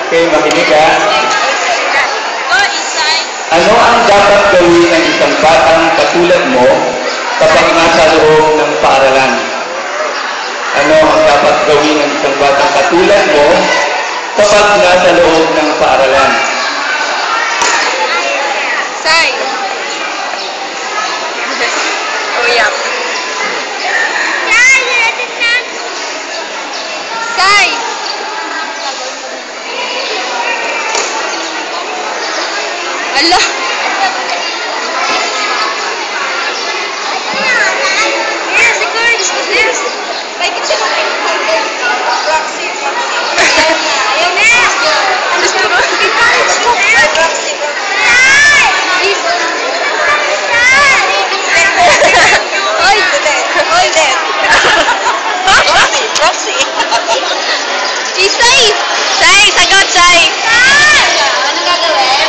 Okay, makinig ha. Ano ang dapat gawin ng isang batang katulad mo kapag nasa loob ng paaralan? Ano ang dapat gawin ng isang batang katulad mo kapag nasa loob ng paaralan? Say. Uyap. Say. Allah. Yes, the courage was this. Like it's a Roxy. Ayaw na. Gusto mo? Roxy. Oy! Oy! Roxy. Say! Say! Sagot, say! Ano gagawin?